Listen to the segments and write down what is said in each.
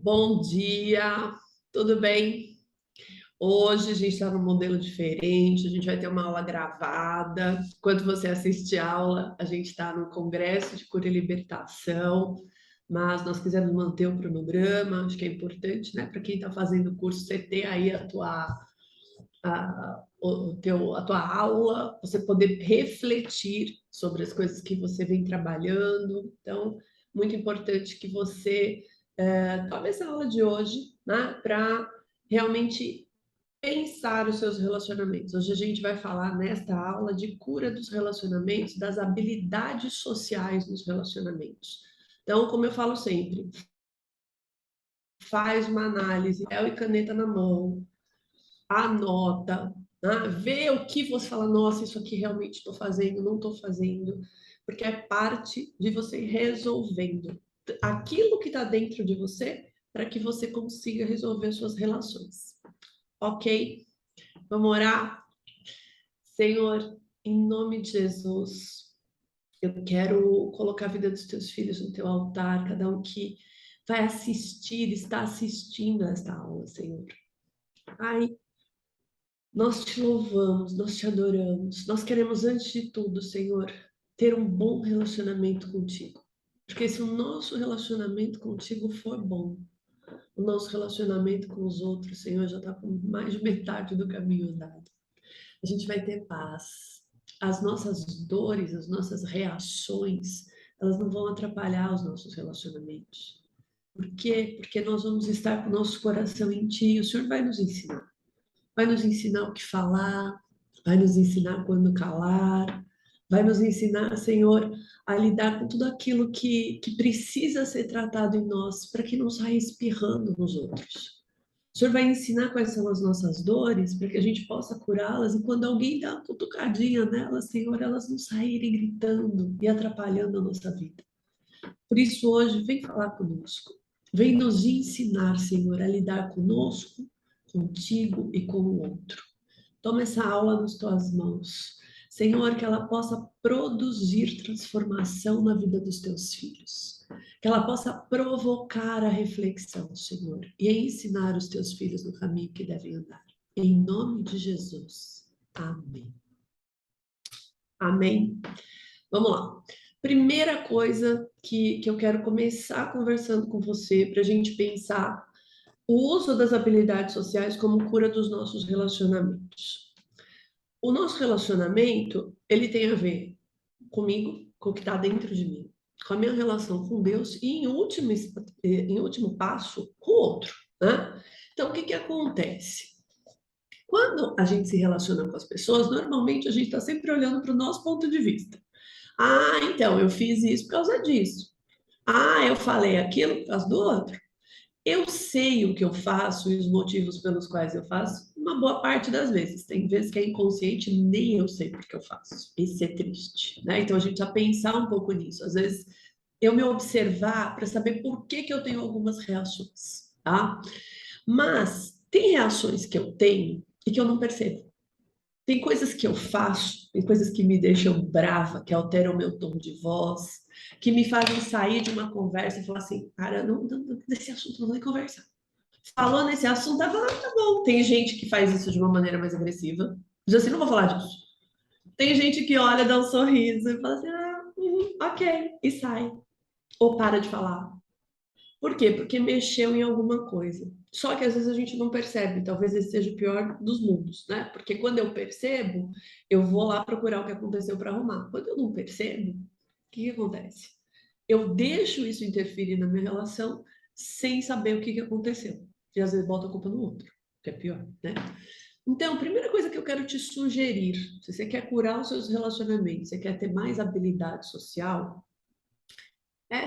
Bom dia, tudo bem? Hoje a gente está num modelo diferente, a gente vai ter uma aula gravada. Enquanto você assiste a aula, a gente está no Congresso de Cura e Libertação, mas nós quisemos manter o cronograma, acho que é importante, né, para quem está fazendo o curso, você ter aí a tua aula, você poder refletir sobre as coisas que você vem trabalhando. Então, muito importante que você tome essa aula de hoje, né, para realmente pensar os seus relacionamentos. Hoje a gente vai falar nesta aula de cura dos relacionamentos, das habilidades sociais nos relacionamentos. Então, como eu falo sempre, faz uma análise, papel e caneta na mão, anota, né? Vê o que você fala, nossa, isso aqui realmente estou fazendo, não estou fazendo, porque é parte de você resolvendo aquilo que está dentro de você para que você consiga resolver suas relações. Ok? Vamos orar? Senhor, em nome de Jesus, eu quero colocar a vida dos teus filhos no teu altar, cada um que vai assistir, está assistindo a esta aula, Senhor. Ai, nós te louvamos, nós te adoramos. Nós queremos, antes de tudo, Senhor, ter um bom relacionamento contigo. Porque se o nosso relacionamento contigo for bom, o nosso relacionamento com os outros, Senhor, já está com mais de metade do caminho andado. A gente vai ter paz. As nossas dores, as nossas reações, elas não vão atrapalhar os nossos relacionamentos. Por quê? Porque nós vamos estar com o nosso coração em Ti. O Senhor vai nos ensinar. Vai nos ensinar o que falar, vai nos ensinar quando calar, vai nos ensinar, Senhor, a lidar com tudo aquilo que precisa ser tratado em nós, para que não saia espirrando nos outros. O Senhor vai ensinar quais são as nossas dores, para que a gente possa curá-las, e quando alguém dá uma cutucadinha nelas, Senhor, elas não saírem gritando e atrapalhando a nossa vida. Por isso, hoje, vem falar conosco. Vem nos ensinar, Senhor, a lidar conosco, contigo e com o outro. Toma essa aula nas tuas mãos. Senhor, que ela possa produzir transformação na vida dos teus filhos. Que ela possa provocar a reflexão, Senhor, e ensinar os teus filhos no caminho que devem andar. Em nome de Jesus. Amém. Amém. Vamos lá. Primeira coisa que eu quero começar conversando com você, para a gente pensar o uso das habilidades sociais como cura dos nossos relacionamentos. O nosso relacionamento, ele tem a ver comigo, com o que está dentro de mim, com a minha relação com Deus e, em último passo, com o outro, né? Então, o que que acontece? Quando a gente se relaciona com as pessoas, normalmente a gente está sempre olhando para o nosso ponto de vista. Ah, então, eu fiz isso por causa disso. Ah, eu falei aquilo por causa do outro. Eu sei o que eu faço e os motivos pelos quais eu faço, uma boa parte das vezes. Tem vezes que é inconsciente, nem eu sei porque eu faço. Isso é triste, né? Então a gente precisa pensar um pouco nisso. Às vezes eu me observar para saber por que que eu tenho algumas reações, tá? Mas tem reações que eu tenho e que eu não percebo. Tem coisas que eu faço, tem coisas que me deixam brava, que alteram o meu tom de voz, que me fazem sair de uma conversa e falar assim, cara, desse assunto não vou nem conversar. Falou nesse assunto, tá bom. Tem gente que faz isso de uma maneira mais agressiva. Diz assim, não vou falar disso. Tem gente que olha, dá um sorriso e fala assim, ok, e sai. Ou para de falar. Por quê? Porque mexeu em alguma coisa. Só que às vezes a gente não percebe, talvez esse seja o pior dos mundos, né? Porque quando eu percebo, eu vou lá procurar o que aconteceu para arrumar. Quando eu não percebo, o que que acontece? Eu deixo isso interferir na minha relação sem saber o que que aconteceu. E às vezes boto a culpa no outro, que é pior, né? Então, a primeira coisa que eu quero te sugerir, se você quer curar os seus relacionamentos, você quer ter mais habilidade social,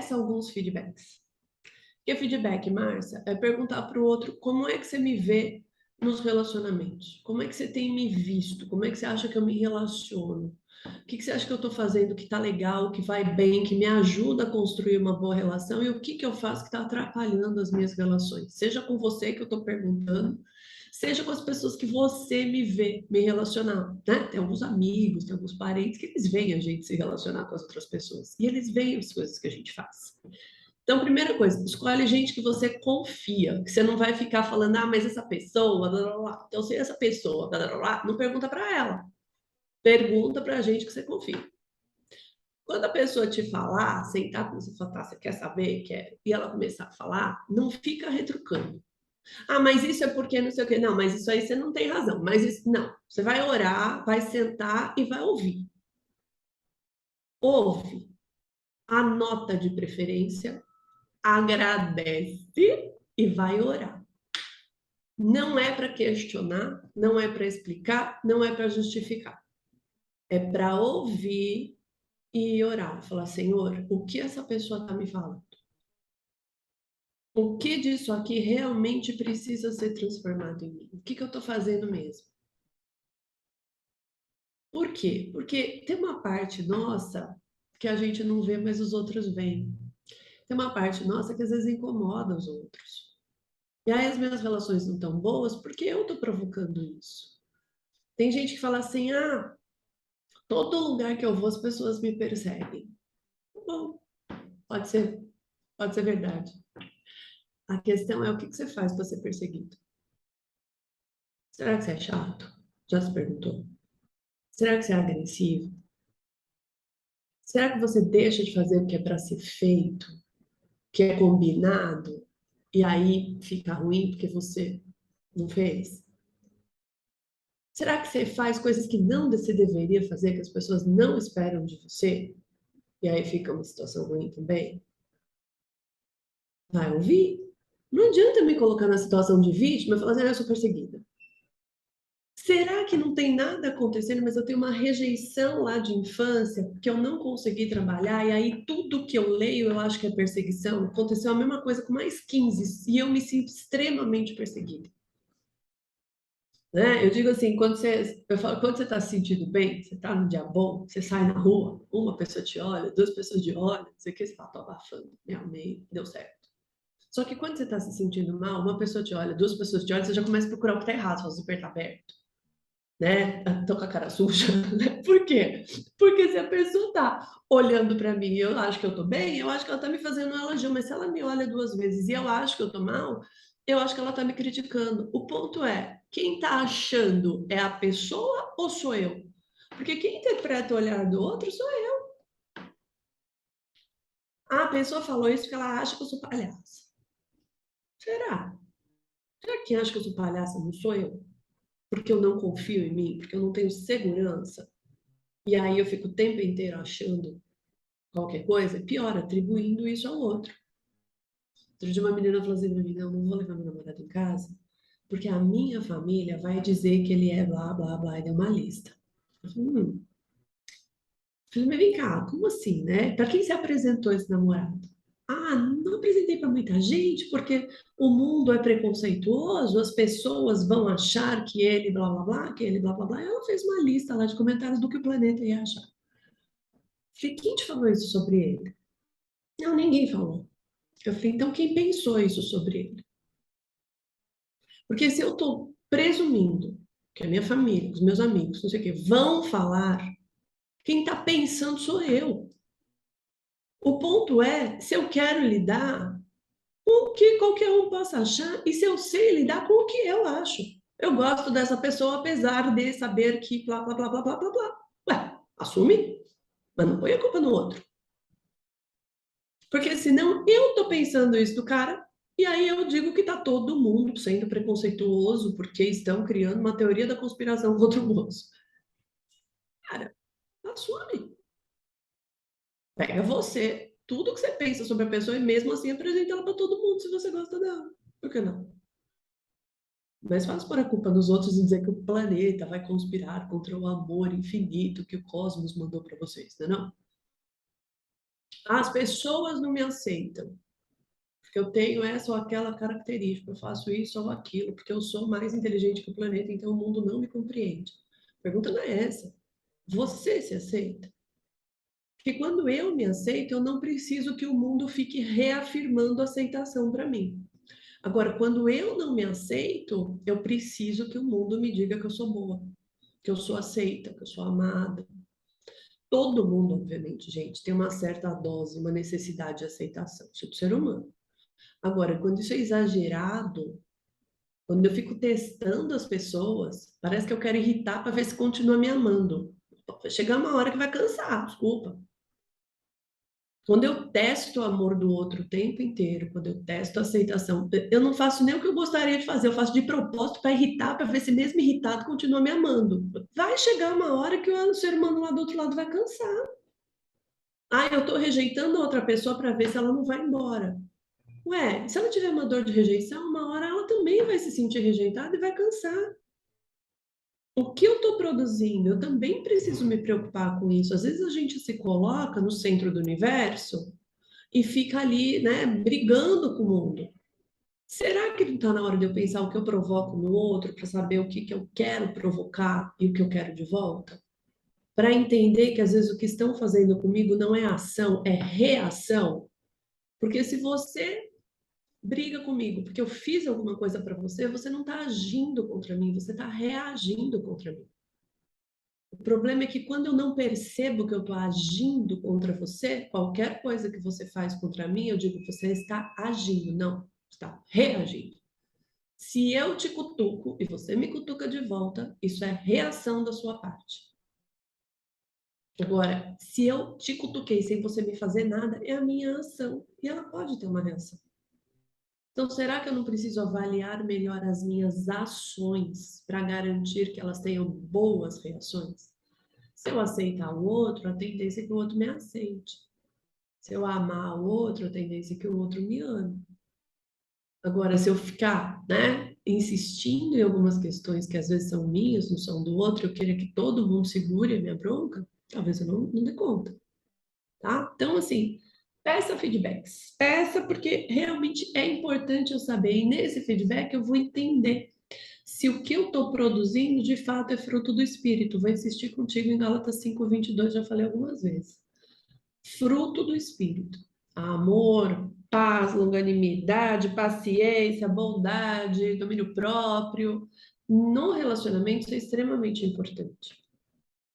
são alguns feedbacks. Porque feedback, Márcia, é perguntar para o outro como é que você me vê nos relacionamentos? Como é que você tem me visto? Como é que você acha que eu me relaciono? O que que você acha que eu estou fazendo que está legal, que vai bem, que me ajuda a construir uma boa relação? E o que que eu faço que está atrapalhando as minhas relações? Seja com você que eu estou perguntando, seja com as pessoas que você me vê me relacionar, né? Tem alguns amigos, tem alguns parentes que eles veem a gente se relacionar com as outras pessoas. E eles veem as coisas que a gente faz. Então, primeira coisa, escolhe gente que você confia, que você não vai ficar falando, mas essa pessoa, blá, blá, blá. Então, se essa pessoa, blá, blá, blá, não pergunta para ela, pergunta para a gente que você confia. Quando a pessoa te falar, sentar com você e falar, tá, você quer saber, quer, e ela começar a falar, não fica retrucando. Mas isso é porque não sei o quê. Não, mas isso aí você não tem razão. Mas isso, não. Você vai orar, vai sentar e vai ouvir. Ouve, anota de preferência, agradece e vai orar. Não é para questionar, não é para explicar, não é para justificar. É para ouvir e orar. Falar, Senhor, o que essa pessoa está me falando? O que disso aqui realmente precisa ser transformado em mim? O que eu estou fazendo mesmo? Por quê? Porque tem uma parte nossa que a gente não vê, mas os outros veem. Tem uma parte nossa que às vezes incomoda os outros. E aí as minhas relações não estão boas porque eu estou provocando isso. Tem gente que fala assim: todo lugar que eu vou as pessoas me perseguem. Bom, pode ser, pode ser verdade. A questão é o que você faz para ser perseguido. Será que você é chato? Já se perguntou? Será que você é agressivo? Será que você deixa de fazer o que é para ser feito, que é combinado, e aí fica ruim porque você não fez? Será que você faz coisas que não você deveria fazer, que as pessoas não esperam de você, e aí fica uma situação ruim também? Vai ouvir. Não adianta me colocar na situação de vítima e falar assim, eu sou perseguida. Será que não tem nada acontecendo, mas eu tenho uma rejeição lá de infância, que eu não consegui trabalhar, e aí tudo que eu leio eu acho que é perseguição? Aconteceu a mesma coisa com mais 15, e eu me sinto extremamente perseguida. Né? Eu digo assim, eu falo, quando você está se sentindo bem, você está no dia bom, você sai na rua, uma pessoa te olha, duas pessoas te olham, não sei o que, você fala, tô abafando, me amei, deu certo. Só que quando você está se sentindo mal, uma pessoa te olha, duas pessoas te olham, você já começa a procurar o que está errado, o super tá aberto, né? Tô com a cara suja, né? Por quê? Porque se a pessoa tá olhando para mim e eu acho que eu tô bem, eu acho que ela tá me fazendo um elogio, mas se ela me olha duas vezes e eu acho que eu tô mal, eu acho que ela tá me criticando. O ponto é, quem tá achando é a pessoa ou sou eu? Porque quem interpreta o olhar do outro sou eu. A pessoa falou isso porque ela acha que eu sou palhaça. Será? Será que quem acha que eu sou palhaça não sou eu? Porque eu não confio em mim, porque eu não tenho segurança. E aí eu fico o tempo inteiro achando qualquer coisa, pior, atribuindo isso ao outro. Outro dia uma menina falou assim pra mim, não vou levar meu namorado em casa, porque a minha família vai dizer que ele é blá, blá, blá, e deu uma lista. Eu falei, mas vem cá, como assim, né? Para quem se apresentou esse namorado? Não apresentei para muita gente, porque o mundo é preconceituoso, as pessoas vão achar que ele blá blá blá, que ele blá blá blá. Ela fez uma lista lá de comentários do que o planeta ia achar. Falei, quem te falou isso sobre ele? Não, ninguém falou. Eu falei, então quem pensou isso sobre ele? Porque se eu estou presumindo que a minha família, os meus amigos, não sei o quê, vão falar, quem está pensando sou eu. O ponto é se eu quero lidar com o que qualquer um possa achar e se eu sei lidar com o que eu acho. Eu gosto dessa pessoa apesar de saber que blá, blá, blá, blá, blá, blá, blá. Ué, assume, mas não põe a culpa no outro. Porque senão eu tô pensando isso do cara, e aí eu digo que tá todo mundo sendo preconceituoso porque estão criando uma teoria da conspiração contra o moço. Cara, assume. Pega você, tudo que você pensa sobre a pessoa e mesmo assim apresenta ela para todo mundo se você gosta dela. Por que não? Mas fácil pôr a culpa nos outros e dizer que o planeta vai conspirar contra o amor infinito que o cosmos mandou para vocês, não é não? As pessoas não me aceitam. Porque eu tenho essa ou aquela característica, eu faço isso ou aquilo, porque eu sou mais inteligente que o planeta, então o mundo não me compreende. A pergunta não é essa. Você se aceita? Porque quando eu me aceito, eu não preciso que o mundo fique reafirmando aceitação para mim. Agora, quando eu não me aceito, eu preciso que o mundo me diga que eu sou boa, que eu sou aceita, que eu sou amada. Todo mundo, obviamente, gente, tem uma certa dose, uma necessidade de aceitação. Isso é do ser humano. Agora, quando isso é exagerado, quando eu fico testando as pessoas, parece que eu quero irritar para ver se continua me amando. Vai chegar uma hora que vai cansar, desculpa. Quando eu testo o amor do outro o tempo inteiro, quando eu testo a aceitação, eu não faço nem o que eu gostaria de fazer, eu faço de propósito para irritar, para ver se mesmo irritado continua me amando. Vai chegar uma hora que o ser humano lá do outro lado vai cansar. Ah, eu estou rejeitando a outra pessoa para ver se ela não vai embora. Ué, se ela tiver uma dor de rejeição, uma hora ela também vai se sentir rejeitada e vai cansar. O que eu estou produzindo? Eu também preciso me preocupar com isso. Às vezes a gente se coloca no centro do universo e fica ali, né, brigando com o mundo. Será que não está na hora de eu pensar o que eu provoco no outro para saber o que, que eu quero provocar e o que eu quero de volta? Para entender que às vezes o que estão fazendo comigo não é ação, é reação. Porque se você briga comigo porque eu fiz alguma coisa para você, você não está agindo contra mim, você está reagindo contra mim. O problema é que quando eu não percebo que eu estou agindo contra você, qualquer coisa que você faz contra mim, eu digo, você está agindo, não, está reagindo. Se eu te cutuco e você me cutuca de volta, isso é reação da sua parte. Agora, se eu te cutuquei sem você me fazer nada, é a minha ação. E ela pode ter uma reação. Então, será que eu não preciso avaliar melhor as minhas ações para garantir que elas tenham boas reações? Se eu aceitar o outro, a tendência é que o outro me aceite. Se eu amar o outro, a tendência é que o outro me ame. Agora, se eu ficar, né, insistindo em algumas questões que às vezes são minhas, não são do outro, eu queria que todo mundo segure a minha bronca, talvez eu não dê conta, tá? Então, assim, peça feedbacks. Peça porque realmente é importante eu saber. E nesse feedback eu vou entender se o que eu estou produzindo de fato é fruto do Espírito. Vou insistir contigo em Gálatas 5:22, já falei algumas vezes. Fruto do Espírito. Amor, paz, longanimidade, paciência, bondade, domínio próprio. No relacionamento, isso é extremamente importante.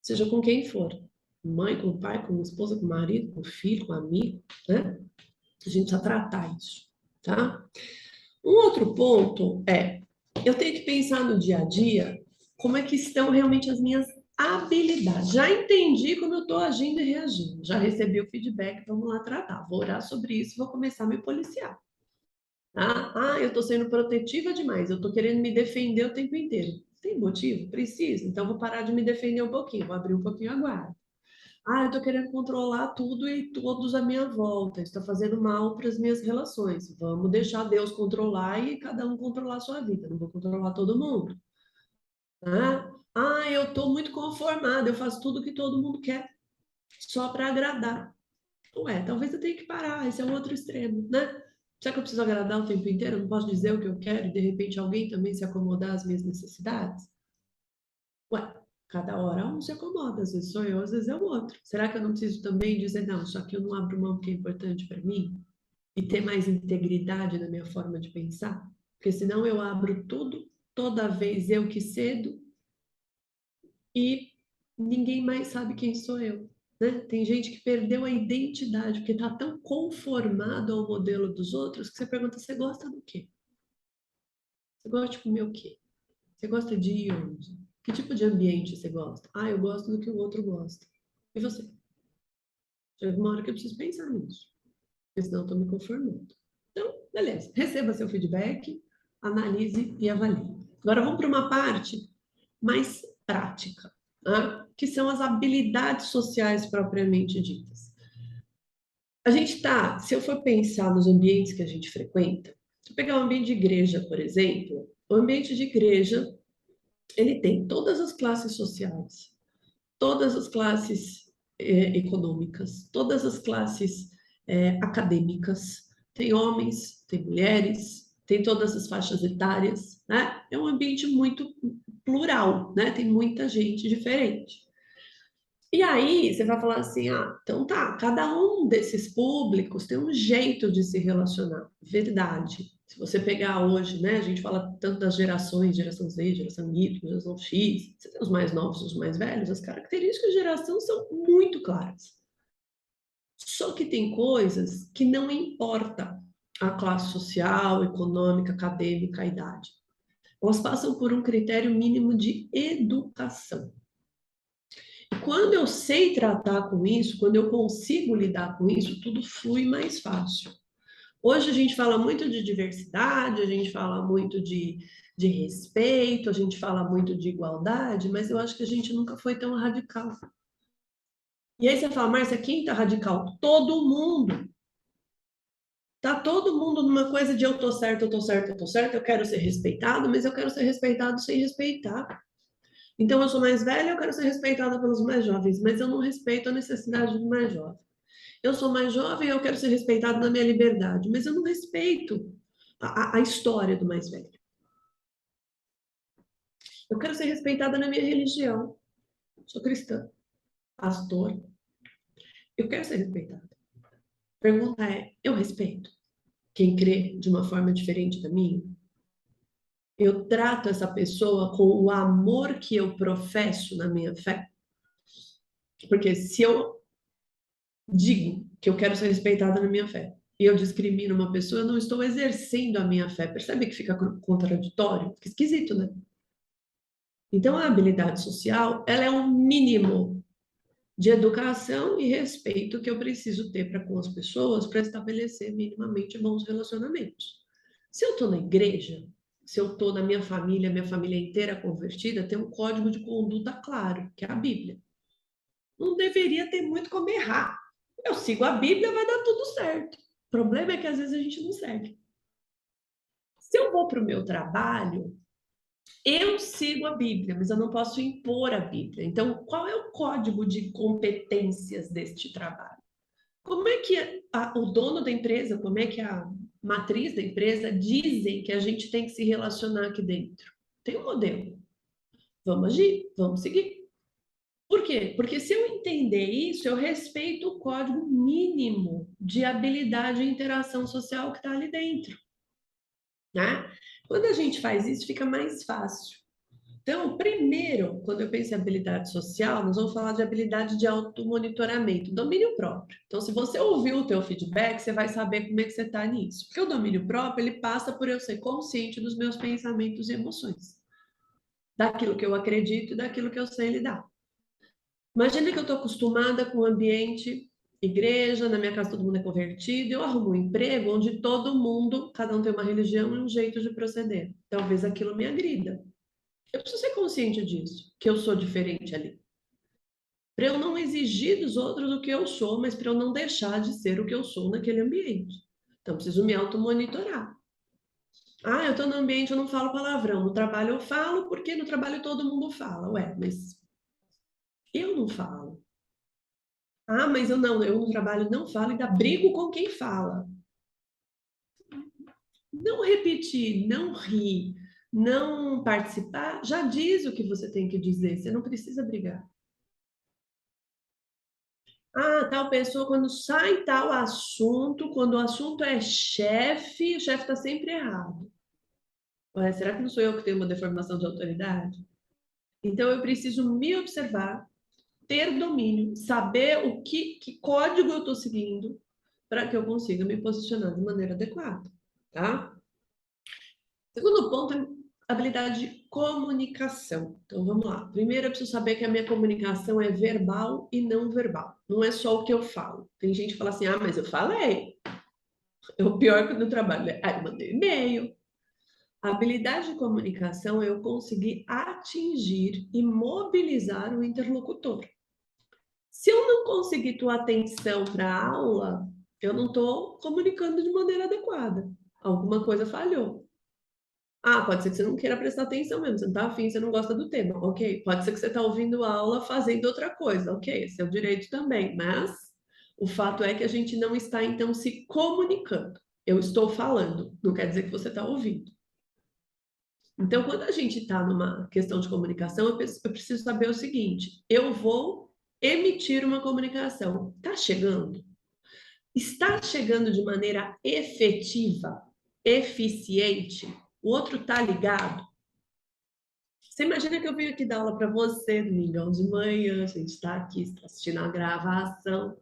Seja com quem for. Mãe, com pai, com esposa, com marido, com filho, com amigo, né? A gente precisa tratar isso, tá? Um outro ponto é, eu tenho que pensar no dia a dia como é que estão realmente as minhas habilidades. Já entendi como eu estou agindo e reagindo. Já recebi o feedback, vamos lá tratar. Vou orar sobre isso, vou começar a me policiar. Tá? Ah, eu estou sendo protetiva demais, eu estou querendo me defender o tempo inteiro. Tem motivo? Preciso. Então, vou parar de me defender um pouquinho, vou abrir um pouquinho a guarda. Ah, eu estou querendo controlar tudo e todos à minha volta. Está fazendo mal para as minhas relações. Vamos deixar Deus controlar e cada um controlar a sua vida. Não vou controlar todo mundo. Tá? Ah, eu estou muito conformada. Eu faço tudo o que todo mundo quer só para agradar. Ué, talvez eu tenha que parar. Esse é um outro extremo, né? Será que eu preciso agradar o tempo inteiro? Eu não posso dizer o que eu quero e de repente alguém também se acomodar às minhas necessidades? Ué, cada hora um se acomoda, às vezes sou eu, às vezes é o outro. Será que eu não preciso também dizer, não, isso aqui eu não abro mão porque é importante para mim? E ter mais integridade na minha forma de pensar? Porque senão eu abro tudo, toda vez eu que cedo, e ninguém mais sabe quem sou eu. Né? Tem gente que perdeu a identidade, porque está tão conformado ao modelo dos outros, que você pergunta, você gosta do quê? Você gosta de comer o quê? Você gosta de ir onde? Que tipo de ambiente você gosta? Ah, eu gosto do que o outro gosta. E você? Chega uma hora que eu preciso pensar nisso, porque senão eu estou me conformando. Então, beleza. Receba seu feedback, analise e avalie. Agora vamos para uma parte mais prática, né? Que são as habilidades sociais propriamente ditas. A gente está, se eu for pensar nos ambientes que a gente frequenta, se eu pegar um ambiente de igreja, por exemplo, o ambiente de igreja, ele tem todas as classes sociais, todas as classes econômicas, todas as classes acadêmicas, tem homens, tem mulheres, tem todas as faixas etárias, né? É um ambiente muito plural, né? Tem muita gente diferente. E aí você vai falar assim, ah, então tá, cada um desses públicos tem um jeito de se relacionar, verdade. Se você pegar hoje, né, a gente fala tanto das gerações, geração Z, geração Y, geração X, você tem os mais novos e os mais velhos, as características de geração são muito claras. Só que tem coisas que não importa a classe social, econômica, acadêmica, a idade. Elas passam por um critério mínimo de educação. E quando eu sei tratar com isso, quando eu consigo lidar com isso, tudo flui mais fácil. Hoje a gente fala muito de diversidade, a gente fala muito de respeito, a gente fala muito de igualdade, mas eu acho que a gente nunca foi tão radical. E aí você fala, Márcia, quem tá radical? Todo mundo. Tá todo mundo numa coisa de eu tô certo, eu tô certo, eu tô certo, eu quero ser respeitado, mas eu quero ser respeitado sem respeitar. Então eu sou mais velha, eu quero ser respeitada pelos mais jovens, mas eu não respeito a necessidade do mais jovem. Eu sou mais jovem, eu quero ser respeitado na minha liberdade, mas eu não respeito a história do mais velho. Eu quero ser respeitada na minha religião. Sou cristã, pastor. Eu quero ser respeitada. A pergunta é: eu respeito quem crê de uma forma diferente da minha? Eu trato essa pessoa com o amor que eu professo na minha fé? Porque se eu digo que eu quero ser respeitada na minha fé e eu discrimino uma pessoa, eu não estou exercendo a minha fé. Percebe que fica contraditório? Fica esquisito, né? Então, a habilidade social, ela é um mínimo de educação e respeito que eu preciso ter para com as pessoas para estabelecer minimamente bons relacionamentos. Se eu estou na igreja, se eu estou na minha família inteira convertida, tem um código de conduta claro, que é a Bíblia. Não deveria ter muito como errar. Eu sigo a Bíblia, vai dar tudo certo. O problema é que às vezes a gente não segue. Se eu vou para o meu trabalho, eu sigo a Bíblia, mas eu não posso impor a Bíblia. Então, qual é o código de competências deste trabalho? Como é que o dono da empresa, como é que a matriz da empresa dizem que a gente tem que se relacionar aqui dentro? Tem um modelo. Vamos agir, vamos seguir. Por quê? Porque se eu entender isso, eu respeito o código mínimo de habilidade e interação social que está ali dentro, né? Quando a gente faz isso, fica mais fácil. Então, primeiro, quando eu penso em habilidade social, nós vamos falar de habilidade de automonitoramento, domínio próprio. Então, se você ouviu o teu feedback, você vai saber como é que você está nisso. Porque o domínio próprio, ele passa por eu ser consciente dos meus pensamentos e emoções, daquilo que eu acredito e daquilo que eu sei lidar. Imagina que eu estou acostumada com o ambiente igreja, na minha casa todo mundo é convertido, eu arrumo um emprego onde todo mundo, cada um tem uma religião e um jeito de proceder. Talvez aquilo me agrida. Eu preciso ser consciente disso, que eu sou diferente ali. Para eu não exigir dos outros o que eu sou, mas para eu não deixar de ser o que eu sou naquele ambiente. Então, preciso me automonitorar. Ah, eu estou no ambiente, eu não falo palavrão. No trabalho eu falo, porque no trabalho todo mundo fala. Ué, mas eu não falo. Ah, mas eu no trabalho não falo e ainda brigo com quem fala. Não repetir, não rir, não participar, já diz o que você tem que dizer. Você não precisa brigar. Ah, tal pessoa, quando sai tal assunto, quando o assunto é chefe, o chefe está sempre errado. Ué, será que não sou eu que tenho uma deformação de autoridade? Então eu preciso me observar, ter domínio, saber que código eu estou seguindo para que eu consiga me posicionar de maneira adequada, tá? Segundo ponto é habilidade de comunicação. Então vamos lá. Primeiro eu preciso saber que a minha comunicação é verbal e não verbal. Não é só o que eu falo. Tem gente que fala assim: ah, mas eu falei. É o pior que no trabalho. Né? Ah, eu mandei e-mail. A habilidade de comunicação é eu conseguir atingir e mobilizar o interlocutor. Se eu não conseguir tua atenção para a aula, eu não estou comunicando de maneira adequada. Alguma coisa falhou. Ah, pode ser que você não queira prestar atenção mesmo, você não está afim, você não gosta do tema, ok? Pode ser que você está ouvindo a aula fazendo outra coisa, ok? Esse é o direito também, mas o fato é que a gente não está, então, se comunicando. Eu estou falando, não quer dizer que você está ouvindo. Então, quando a gente está numa questão de comunicação, eu preciso saber o seguinte: eu vou emitir uma comunicação. Está chegando? Está chegando de maneira efetiva? eficiente, o outro tá ligado. Você imagina que eu venho aqui dar aula para você, domingão de manhã, a gente está aqui, está assistindo a gravação,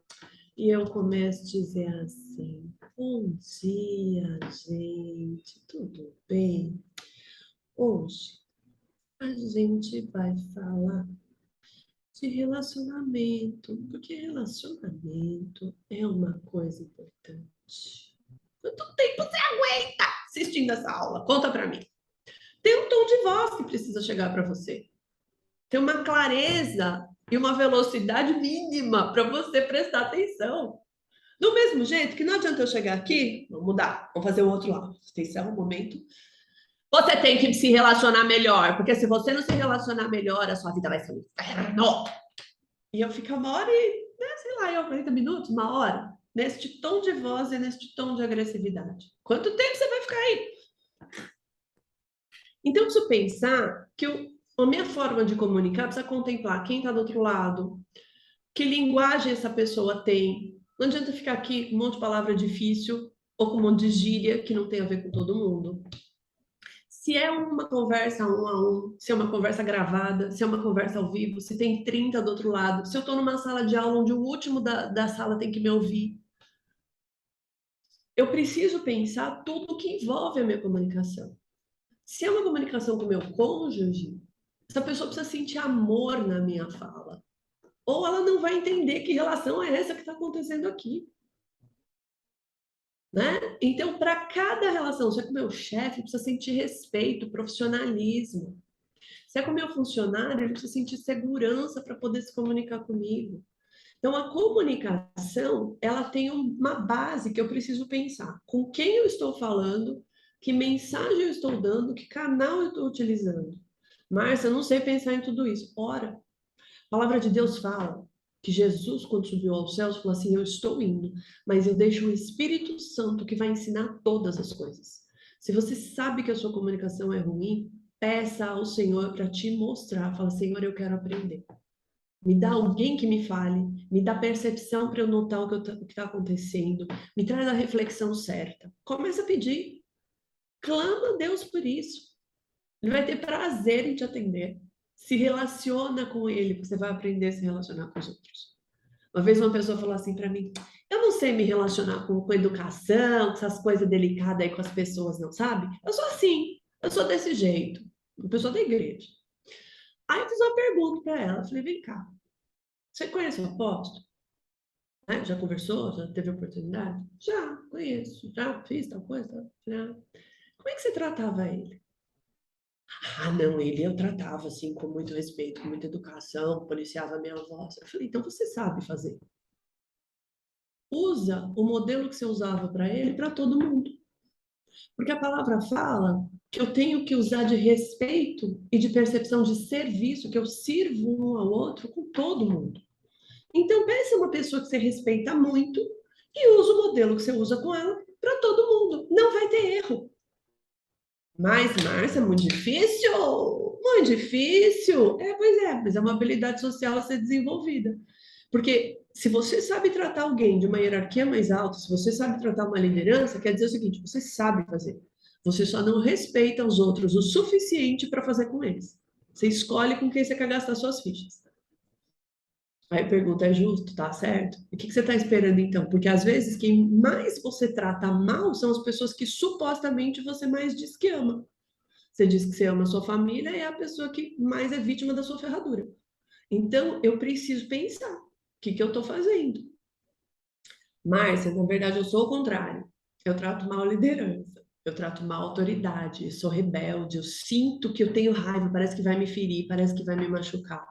e eu começo a dizer assim: bom dia, gente, tudo bem? Hoje a gente vai falar de relacionamento, porque relacionamento é uma coisa importante. Quanto tempo você aguenta assistindo essa aula? Conta para mim. Tem um tom de voz que precisa chegar para você. Tem uma clareza e uma velocidade mínima para você prestar atenção. Do mesmo jeito que não adianta eu chegar aqui, vamos mudar, vamos fazer o outro lado. Atenção, um momento. Você tem que se relacionar melhor, porque se você não se relacionar melhor, a sua vida vai ser um inferno. E eu fico uma hora e, sei lá, 40 minutos, uma hora, neste tom de voz e neste tom de agressividade. Quanto tempo você vai ficar aí? Então, eu preciso pensar que a minha forma de comunicar precisa contemplar quem está do outro lado, que linguagem essa pessoa tem. Não adianta ficar aqui com um monte de palavra difícil ou com um monte de gíria que não tem a ver com todo mundo. Se é uma conversa um a um, se é uma conversa gravada, se é uma conversa ao vivo, se tem 30 do outro lado, se eu estou numa sala de aula onde o último da sala tem que me ouvir, eu preciso pensar tudo o que envolve a minha comunicação. Se é uma comunicação com o meu cônjuge, essa pessoa precisa sentir amor na minha fala. Ou ela não vai entender que relação é essa que está acontecendo aqui. Né? Então, para cada relação, se é com o meu chefe, precisa sentir respeito, profissionalismo. Se é com o meu funcionário, ele precisa sentir segurança para poder se comunicar comigo. Então, a comunicação, ela tem uma base que eu preciso pensar. Com quem eu estou falando, que mensagem eu estou dando, que canal eu estou utilizando. Márcia, eu não sei pensar em tudo isso. Ora, a palavra de Deus fala que Jesus, quando subiu aos céus, falou assim: eu estou indo, mas eu deixo o Espírito Santo que vai ensinar todas as coisas. Se você sabe que a sua comunicação é ruim, peça ao Senhor para te mostrar. Fala: Senhor, eu quero aprender. Me dá alguém que me fale, me dá percepção para eu notar o que está acontecendo, me traz a reflexão certa. Começa a pedir, clama a Deus por isso. Ele vai ter prazer em te atender. Se relaciona com ele, você vai aprender a se relacionar com os outros. Uma vez uma pessoa falou assim para mim: eu não sei me relacionar com educação, com essas coisas delicadas aí com as pessoas, não, sabe? Eu sou assim, eu sou desse jeito. Uma pessoa da igreja. Aí eu fiz uma pergunta para ela. Eu falei: vem cá, você conhece o apóstolo? Né? Já conversou? Já teve oportunidade? Já, conheço. Já fiz tal coisa? Já. Como é que você tratava ele? Ah, não, ele eu tratava assim com muito respeito, com muita educação, policiava a minha voz. Eu falei: então você sabe fazer. Usa o modelo que você usava para ele para todo mundo. Porque a palavra fala que eu tenho que usar de respeito e de percepção de serviço, que eu sirvo um ao outro com todo mundo. Então, peça uma pessoa que você respeita muito e usa o modelo que você usa com ela para todo mundo. Não vai ter erro. Mas, Márcia, é muito difícil? Muito difícil. Pois é, mas é uma habilidade social a ser desenvolvida. Porque se você sabe tratar alguém de uma hierarquia mais alta, se você sabe tratar uma liderança, quer dizer o seguinte: você sabe fazer. Você só não respeita os outros o suficiente para fazer com eles. Você escolhe com quem você quer gastar suas fichas. Aí a pergunta: é justo? Tá certo? E o que você está esperando então? Porque às vezes quem mais você trata mal são as pessoas que supostamente você mais diz que ama. Você diz que você ama a sua família e é a pessoa que mais é vítima da sua ferradura. Então, eu preciso pensar: o que eu estou fazendo? Márcia, na verdade, eu sou o contrário. Eu trato mal a liderança, eu trato mal a autoridade, eu sou rebelde, eu sinto que eu tenho raiva, parece que vai me ferir, parece que vai me machucar.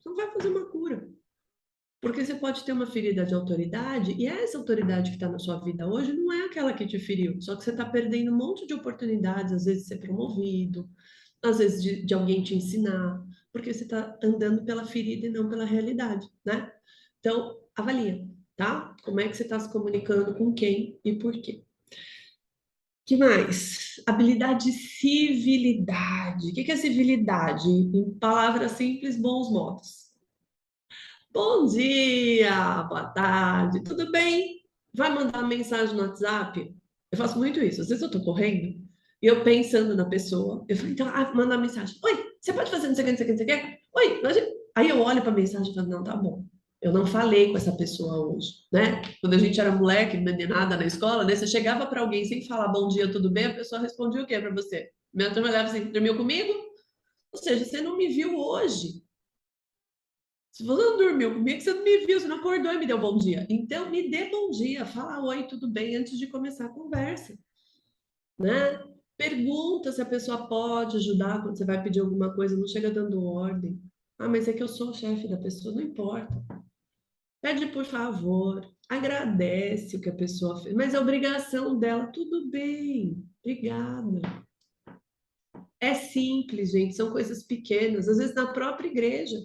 Não vai fazer uma cura. Porque você pode ter uma ferida de autoridade e essa autoridade que está na sua vida hoje não é aquela que te feriu. Só que você está perdendo um monte de oportunidades, às vezes de ser promovido, às vezes de alguém te ensinar, porque você está andando pela ferida e não pela realidade, né? Então, avalia, tá? Como é que você está se comunicando com quem e por quê? Que mais? Habilidade de civilidade. O que é civilidade? Em palavras simples, bons modos. Bom dia, boa tarde, tudo bem? Vai mandar mensagem no WhatsApp? Eu faço muito isso. Às vezes eu tô correndo e eu pensando na pessoa, eu falo, então, manda uma mensagem. Oi, você pode fazer não sei o que, não sei o que, não sei o que? Oi, aí eu olho pra mensagem e falo, não, tá bom. Eu não falei com essa pessoa hoje, né? Quando a gente era moleque, meninada na escola, né? Você chegava pra alguém sem falar bom dia, tudo bem, a pessoa respondia o quê pra você? Minha turma olhava assim, dormiu comigo? Ou seja, você não me viu hoje. Se você não dormiu comigo, você não me viu, você não acordou e me deu bom dia. Então, me dê bom dia, fala oi, tudo bem, antes de começar a conversa, né? Pergunta se a pessoa pode ajudar quando você vai pedir alguma coisa, não chega dando ordem. Ah, mas é que eu sou o chefe da pessoa, não importa. Pede por favor, agradece o que a pessoa fez, mas é obrigação dela, tudo bem, obrigada. É simples, gente, são coisas pequenas, às vezes na própria igreja.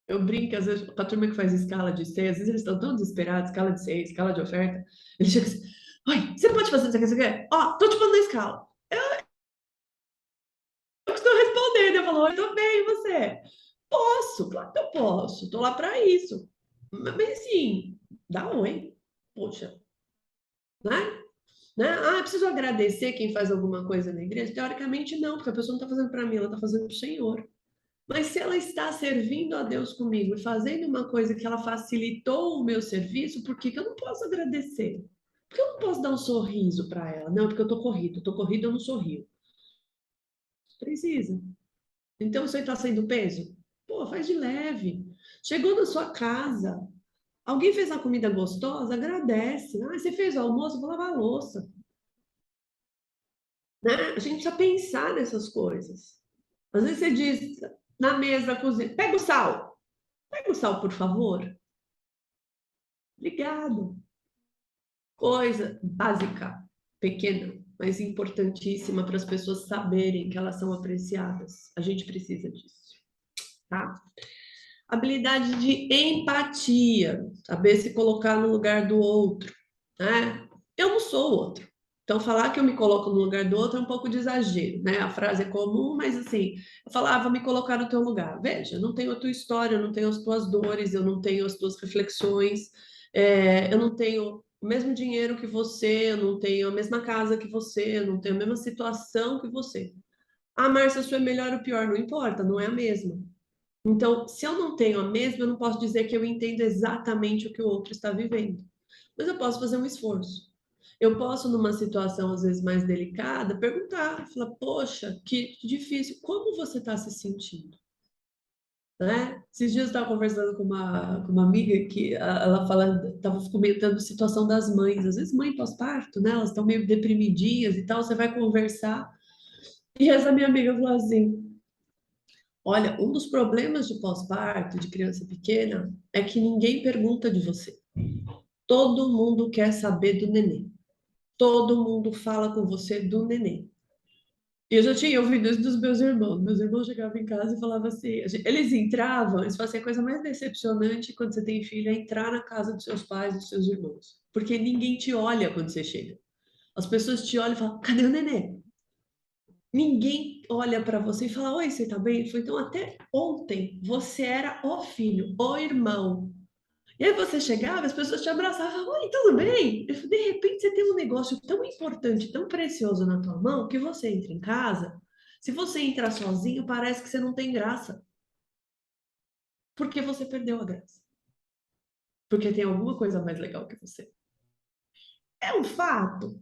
Eu brinco, às vezes, com a turma que faz escala de seis, às vezes eles estão tão desesperados, escala de seis, escala de oferta. Eles chegam assim, oi, você pode fazer isso aqui, isso aqui? Ó, tô te pondo na escala. Eu estou respondendo, eu falo, oi, tô bem, e você? Posso, claro que eu posso, tô lá para isso. Mas assim, dá oi, poxa, né? Né? Ah, eu preciso agradecer quem faz alguma coisa na igreja? Teoricamente não, porque a pessoa não está fazendo para mim, ela está fazendo para o Senhor. Mas se ela está servindo a Deus comigo e fazendo uma coisa que ela facilitou o meu serviço, por que que eu não posso agradecer? Por que eu não posso dar um sorriso para ela? Não, porque eu tô corrido, eu não sorrio. Precisa. Então, você está sendo peso? Pô, faz de leve. Chegou na sua casa, alguém fez uma comida gostosa, agradece. Ah, você fez o almoço, vou lavar a louça. Né? A gente precisa pensar nessas coisas. Às vezes você diz na mesa da cozinha, pega o sal, por favor. Obrigado. Coisa básica, pequena, mas importantíssima para as pessoas saberem que elas são apreciadas. A gente precisa disso, tá? Habilidade de empatia, saber se colocar no lugar do outro, né? Eu não sou o outro. Então, falar que eu me coloco no lugar do outro é um pouco de exagero, né? A frase é comum, mas assim, eu falava, me colocar no teu lugar. Veja, eu não tenho a tua história, eu não tenho as tuas dores, eu não tenho as tuas reflexões, eu não tenho o mesmo dinheiro que você, eu não tenho a mesma casa que você, eu não tenho a mesma situação que você. Ah, Márcia, a sua é melhor ou pior? Não importa, não é a mesma. Então, se eu não tenho a mesma, eu não posso dizer que eu entendo exatamente o que o outro está vivendo. Mas eu posso fazer um esforço. Eu posso, numa situação às vezes mais delicada, perguntar, falar, poxa, que difícil, como você está se sentindo? Né? Esses dias eu estava conversando com uma amiga que ela fala, estava comentando a situação das mães. Às vezes mãe pós-parto, né? Elas estão meio deprimidinhas e tal, você vai conversar. E essa minha amiga falou assim, olha, um dos problemas de pós-parto, de criança pequena, é que ninguém pergunta de você. Todo mundo quer saber do neném. Todo mundo fala com você do neném. E eu já tinha ouvido isso dos meus irmãos. Meus irmãos chegavam em casa e falavam assim: eles entravam, eles faziam a coisa mais decepcionante quando você tem filho, é entrar na casa dos seus pais, dos seus irmãos. Porque ninguém te olha quando você chega. As pessoas te olham e falam: cadê o neném? Ninguém olha para você e fala: oi, você tá bem? Ele falou, então, até ontem você era o filho, o irmão. E aí você chegava, as pessoas te abraçavam, falavam, oi, tudo bem? Eu falei, de repente você tem um negócio tão importante, tão precioso na tua mão, que você entra em casa, se você entrar sozinho, parece que você não tem graça, porque você perdeu a graça. Porque tem alguma coisa mais legal que você. É um fato?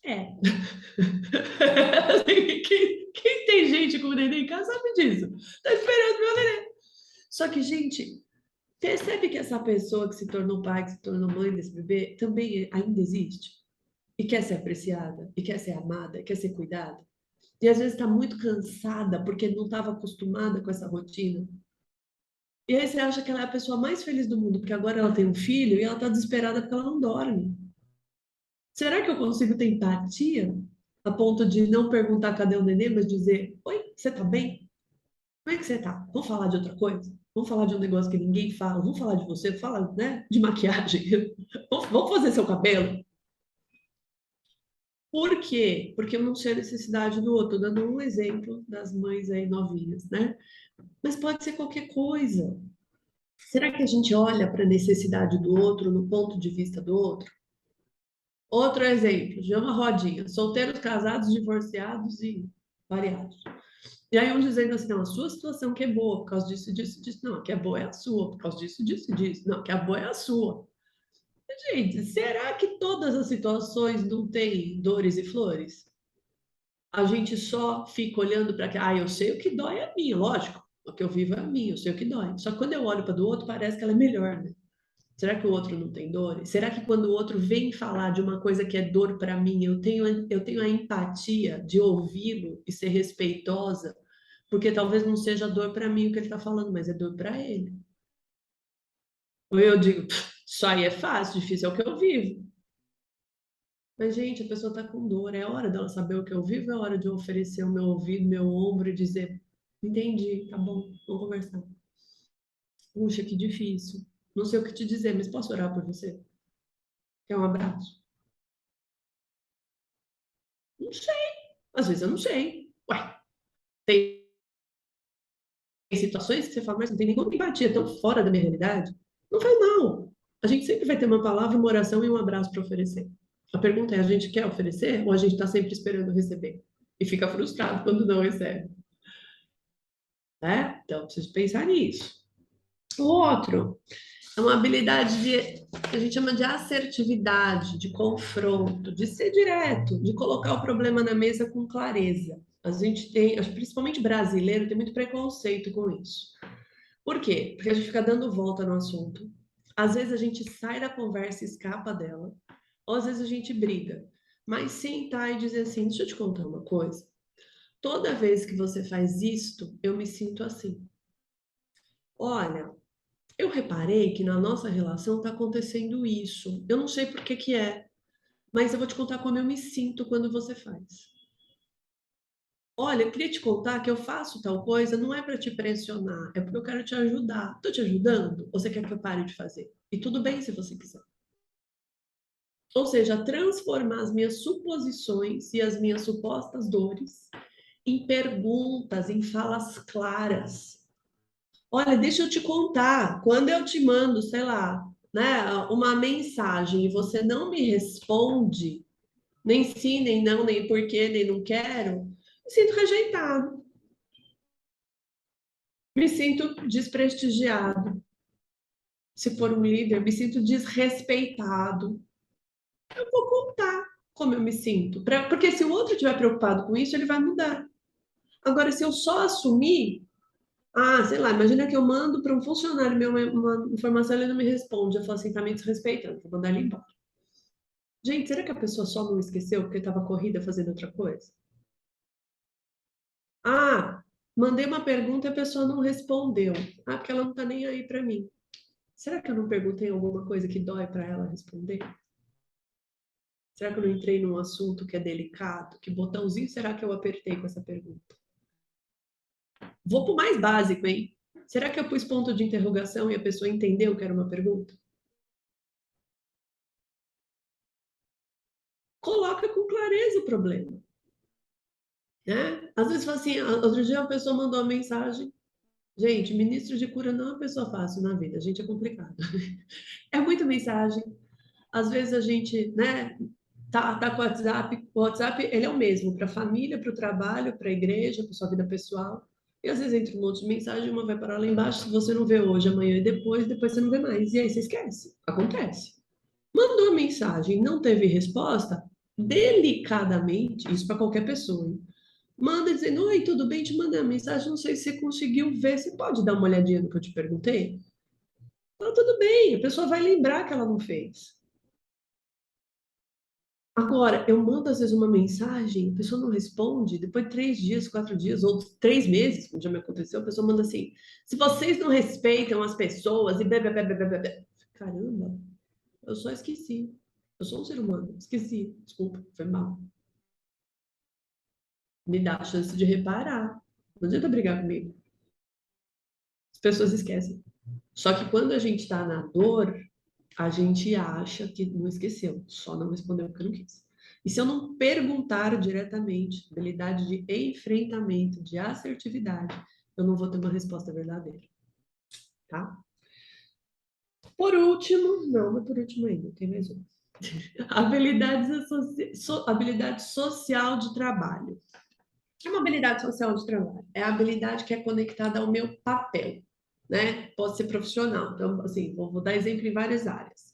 É. Quem tem gente com neném em casa sabe disso. Tá esperando meu neném. Só que, gente, percebe que essa pessoa que se tornou pai, que se tornou mãe desse bebê, também ainda existe? E quer ser apreciada, e quer ser amada, e quer ser cuidada. E às vezes está muito cansada porque não estava acostumada com essa rotina. E aí você acha que ela é a pessoa mais feliz do mundo, porque agora ela tem um filho e ela está desesperada porque ela não dorme. Será que eu consigo ter empatia a ponto de não perguntar cadê o neném, mas dizer: oi, você tá bem? Como é que você tá? Vamos falar de outra coisa? Vamos falar de um negócio que ninguém fala? Vamos falar de você? Fala, né? De maquiagem. Vamos fazer seu cabelo? Por quê? Porque eu não sei a necessidade do outro. Tô dando um exemplo das mães aí novinhas, né? Mas pode ser qualquer coisa. Será que a gente olha para a necessidade do outro no ponto de vista do outro? Outro exemplo, de uma rodinha, solteiros, casados, divorciados e variados. E aí um dizendo assim, não, a sua situação que é boa por causa disso, disso, disso. Não, a que é boa é a sua, por causa disso, disso, disso. Não, a que é boa é a sua. Gente, será que todas as situações não têm dores e flores? A gente só fica olhando para que, eu sei o que dói é a minha, lógico. O que eu vivo é a minha, eu sei o que dói. Só que quando eu olho para do outro, parece que ela é melhor, né? Será que o outro não tem dores? Será que quando o outro vem falar de uma coisa que é dor para mim, eu tenho a empatia de ouvi-lo e ser respeitosa? Porque talvez não seja dor para mim o que ele está falando, mas é dor para ele. Ou eu digo, isso aí é fácil, difícil é o que eu vivo. Mas, gente, a pessoa está com dor, é hora dela saber o que eu vivo, é hora de eu oferecer o meu ouvido, meu ombro e dizer: entendi, tá bom, vamos conversar. Puxa, que difícil. Não sei o que te dizer, mas posso orar por você? Quer um abraço? Não sei. Às vezes eu não sei. Ué, tem situações que você fala, mas não tem nenhuma empatia, tão fora da minha realidade. Não faz mal. A gente sempre vai ter uma palavra, uma oração e um abraço para oferecer. A pergunta é: a gente quer oferecer ou a gente está sempre esperando receber? E fica frustrado quando não recebe, né? Então, preciso pensar nisso. O outro é uma habilidade que a gente chama de assertividade, de confronto, de ser direto, de colocar o problema na mesa com clareza. A gente tem, acho que principalmente brasileiro, tem muito preconceito com isso. Por quê? Porque a gente fica dando volta no assunto. Às vezes a gente sai da conversa e escapa dela, ou às vezes a gente briga. Mas sentar e dizer assim: deixa eu te contar uma coisa. Toda vez que você faz isto, eu me sinto assim. Olha, eu reparei que na nossa relação está acontecendo isso. Eu não sei por que que é, mas eu vou te contar como eu me sinto quando você faz. Olha, eu queria te contar que eu faço tal coisa, não é para te pressionar, é porque eu quero te ajudar. Estou te ajudando? Ou você quer que eu pare de fazer? E tudo bem se você quiser. Ou seja, transformar as minhas suposições e as minhas supostas dores em perguntas, em falas claras. Olha, deixa eu te contar, quando eu te mando, sei lá, né, uma mensagem e você não me responde, nem sim, nem não, nem porquê, nem não quero, me sinto rejeitado, me sinto desprestigiado. Se for um líder, me sinto desrespeitado. Eu vou contar como eu me sinto, porque se o outro estiver preocupado com isso, ele vai mudar. Agora, se eu só assumir, sei lá, imagina que eu mando para um funcionário meu uma informação e ele não me responde. Eu falo assim, tá me desrespeitando, vou mandar ele embora. Gente, será que a pessoa só não esqueceu porque estava corrida fazendo outra coisa? Ah, mandei uma pergunta e a pessoa não respondeu. Porque ela não tá nem aí para mim. Será que eu não perguntei alguma coisa que dói para ela responder? Será que eu não entrei num assunto que é delicado? Que botãozinho será que eu apertei com essa pergunta? Vou pro mais básico, hein? Será que eu pus ponto de interrogação e a pessoa entendeu que era uma pergunta? Coloca com clareza o problema, né? Às vezes fala assim, outro dia uma pessoa mandou uma mensagem. Gente, ministro de cura não é uma pessoa fácil na vida, a gente é complicado. É muita mensagem. Às vezes a gente, né, tá com o WhatsApp, ele é o mesmo para a família, para o trabalho, para a igreja, para sua vida pessoal. E às vezes entra um monte de mensagem, uma vai parar lá embaixo, se você não vê hoje, amanhã e depois você não vê mais. E aí você esquece. Acontece. Mandou mensagem, não teve resposta, delicadamente, isso para qualquer pessoa, hein? Manda dizendo: oi, tudo bem? Te mandei uma mensagem, não sei se você conseguiu ver. Você pode dar uma olhadinha no que eu te perguntei? Então, tudo bem, a pessoa vai lembrar que ela não fez. Agora, eu mando às vezes uma mensagem, a pessoa não responde, depois de 3 dias, 4 dias, ou 3 meses, como já me aconteceu, a pessoa manda assim: se vocês não respeitam as pessoas e bebê, bebê, bebê, bebê. Caramba, eu só esqueci. Eu sou um ser humano, esqueci. Desculpa, foi mal. Me dá a chance de reparar. Não adianta brigar comigo. As pessoas esquecem. Só que quando a gente está na dor, a gente acha que não esqueceu, só não respondeu porque não quis. E se eu não perguntar diretamente, habilidade de enfrentamento, de assertividade, eu não vou ter uma resposta verdadeira, tá? Por último, não é por último ainda, tem mais um. Habilidade social de trabalho. O que é uma habilidade social de trabalho? É a habilidade que é conectada ao meu papel, né? Pode ser profissional. Então, assim, vou dar exemplo em várias áreas.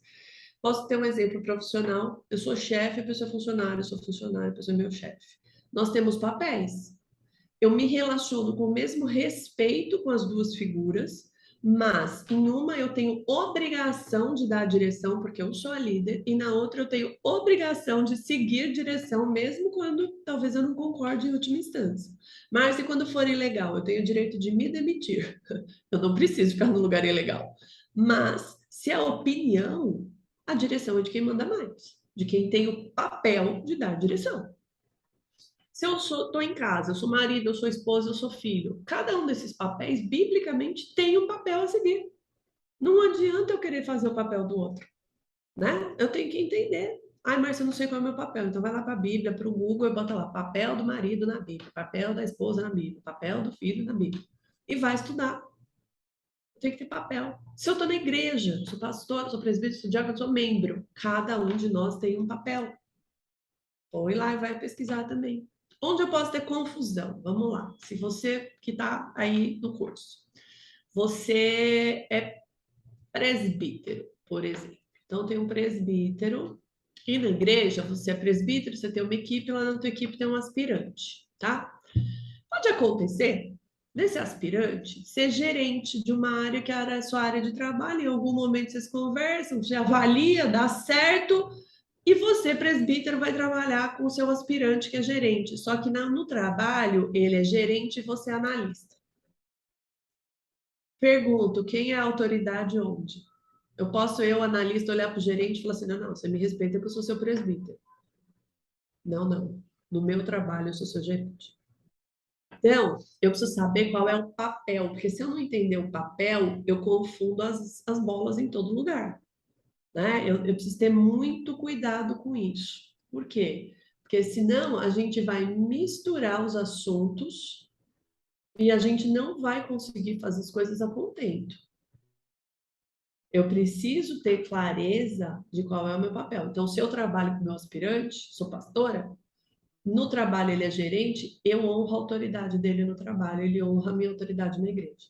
Posso ter um exemplo profissional. Eu sou chefe, a pessoa é funcionária, eu sou funcionário, a pessoa é meu chefe. Nós temos papéis. Eu me relaciono com o mesmo respeito com as duas figuras, mas em uma eu tenho obrigação de dar a direção, porque eu sou a líder, e na outra eu tenho obrigação de seguir direção, mesmo quando talvez eu não concorde em última instância. Mas e quando for ilegal, eu tenho o direito de me demitir. Eu não preciso ficar no lugar ilegal. Mas se a opinião, a direção é de quem manda mais, de quem tem o papel de dar direção. Se eu estou em casa, eu sou marido, eu sou esposa, eu sou filho, cada um desses papéis, biblicamente, tem um papel a seguir. Não adianta eu querer fazer o papel do outro, né? Eu tenho que entender. Ai, mas eu não sei qual é o meu papel. Então vai lá para a Bíblia, para o Google e bota lá, papel do marido na Bíblia, papel da esposa na Bíblia, papel do filho na Bíblia. E vai estudar. Tem que ter papel. Se eu estou na igreja, sou pastor, sou presbítero, sou diácono, sou membro, cada um de nós tem um papel. Põe lá e vai pesquisar também. Onde eu posso ter confusão? Vamos lá. Se você que está aí no curso, você é presbítero, por exemplo. Então, tem um presbítero, e na igreja você é presbítero, você tem uma equipe, lá na tua equipe tem um aspirante, tá? Pode acontecer desse aspirante ser gerente de uma área que era a sua área de trabalho, em algum momento vocês conversam, você avalia, dá certo, e você, presbítero, vai trabalhar com o seu aspirante, que é gerente. Só que no trabalho, ele é gerente e você é analista. Pergunto, quem é a autoridade onde? Eu, analista, olhar para o gerente e falar assim, não, não, você me respeita que eu sou seu presbítero. Não, não. No meu trabalho, eu sou seu gerente. Então, eu preciso saber qual é o papel, porque se eu não entender o papel, eu confundo as bolas em todo lugar. Né? Eu preciso ter muito cuidado com isso. Por quê? Porque senão a gente vai misturar os assuntos e a gente não vai conseguir fazer as coisas a contento. Eu preciso ter clareza de qual é o meu papel. Então, se eu trabalho com o meu aspirante, sou pastora, no trabalho ele é gerente, eu honro a autoridade dele no trabalho, ele honra a minha autoridade na igreja.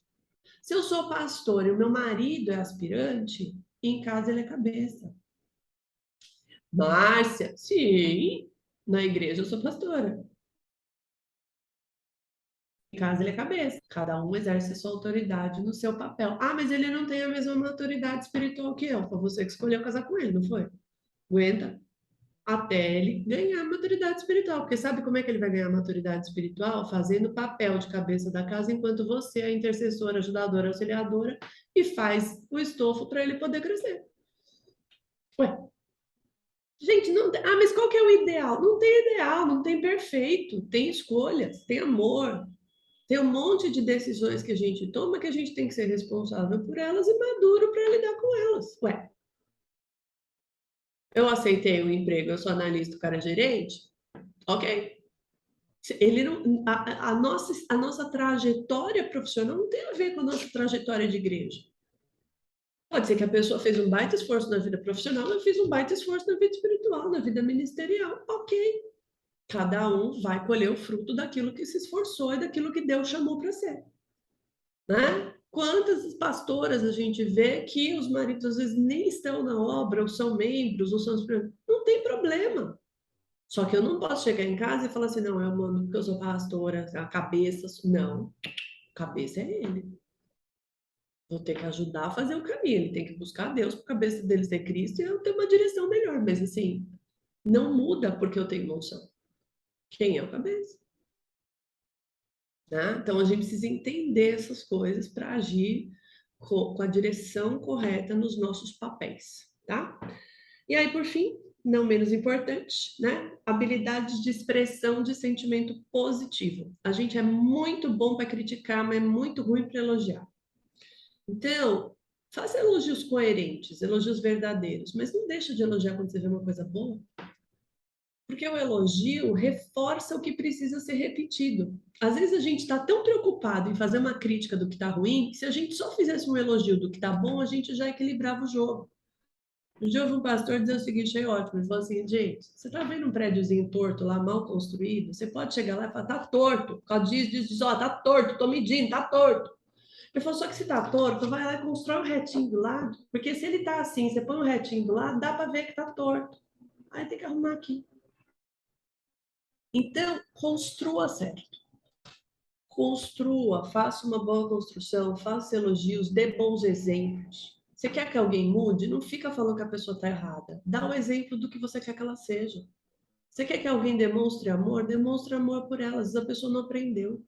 Se eu sou pastor e o meu marido é aspirante, em casa ele é cabeça. Márcia, sim, na igreja eu sou pastora. Em casa ele é cabeça. Cada um exerce sua autoridade no seu papel. Ah, mas ele não tem a mesma maturidade espiritual que eu. Foi você que escolheu casar com ele, não foi? Aguenta até ele ganhar maturidade espiritual. Porque sabe como é que ele vai ganhar maturidade espiritual? Fazendo papel de cabeça da casa, enquanto você é a intercessora, ajudadora, auxiliadora e faz o estofo para ele poder crescer. Ué, gente, não tem... Ah, mas qual que é o ideal? Não tem ideal, não tem perfeito. Tem escolhas, tem amor, tem um monte de decisões que a gente toma que a gente tem que ser responsável por elas e maduro para lidar com elas. Ué, eu aceitei o emprego, eu sou analista, o cara é gerente? Ok. Ele não, a nossa trajetória profissional não tem a ver com a nossa trajetória de igreja. Pode ser que a pessoa fez um baita esforço na vida profissional, eu fiz um baita esforço na vida espiritual, na vida ministerial. Ok. Cada um vai colher o fruto daquilo que se esforçou e daquilo que Deus chamou para ser. Né? Quantas pastoras a gente vê que os maridos às vezes nem estão na obra, ou são membros, ou são... Não tem problema. Só que eu não posso chegar em casa e falar assim, não, eu mando porque eu sou pastora, a cabeça... Não, a cabeça é ele. Vou ter que ajudar a fazer o caminho. Ele tem que buscar Deus para a cabeça dele ser Cristo e eu ter uma direção melhor. Mas assim, não muda porque eu tenho noção. Quem é o cabeça? Né? Então, a gente precisa entender essas coisas para agir com a direção correta nos nossos papéis, tá? E aí, por fim, não menos importante, né? Habilidades de expressão de sentimento positivo. A gente é muito bom para criticar, mas é muito ruim para elogiar. Então, faça elogios coerentes, elogios verdadeiros, mas não deixa de elogiar quando você vê uma coisa boa. Porque o elogio reforça o que precisa ser repetido. Às vezes a gente está tão preocupado em fazer uma crítica do que está ruim, que se a gente só fizesse um elogio do que está bom, a gente já equilibrava o jogo. Um dia eu ouvi um pastor dizer o seguinte, achei ótimo. Ele falou assim, gente, você tá vendo um prédiozinho torto lá, mal construído? Você pode chegar lá e falar, tá torto. Por causa diz, ó, tá torto, tô medindo, tá torto. Ele falou, só que se tá torto, vai lá e constrói um retinho do lado. Porque se ele tá assim, você põe um retinho do lado, dá para ver que tá torto. Aí tem que arrumar aqui. Então, construa certo. Construa, faça uma boa construção, faça elogios, dê bons exemplos. Você quer que alguém mude? Não fica falando que a pessoa está errada. Dá o exemplo do que você quer que ela seja. Você quer que alguém demonstre amor? Demonstre amor por ela. Às vezes a pessoa não aprendeu.